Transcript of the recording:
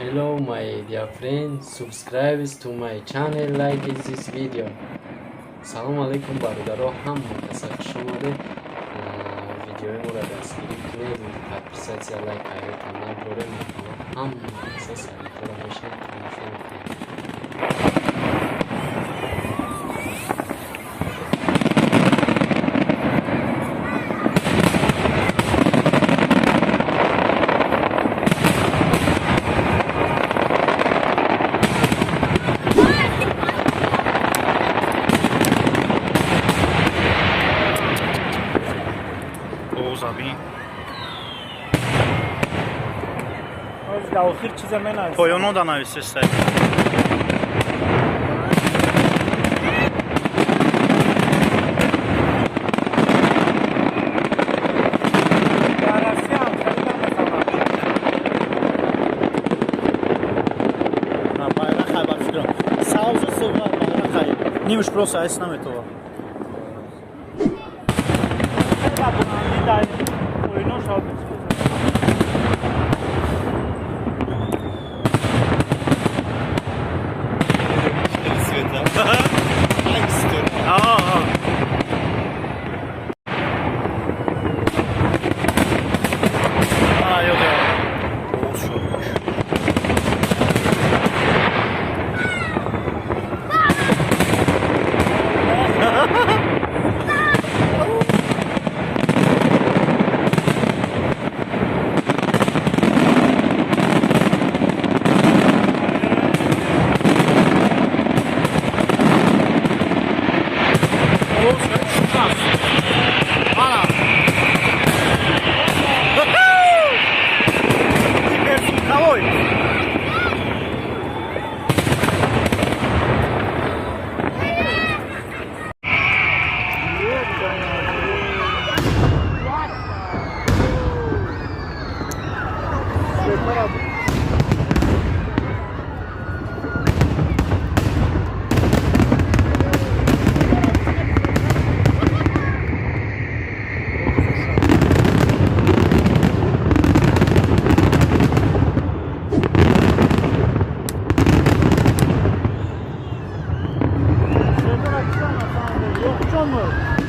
Hello my dear friends, subscribe to my channel, like this video. سلام علیکم برادرها، هم مختصر شماره ویدیوی ما را دستگیری کنید و پرسیت یا لایک هایتان نبره میکنم هم مختصر را باشید تماشا کنید. آخر چیز من است. پایانو دا نویسیسته. Нимаш просто айс наме това. Yok,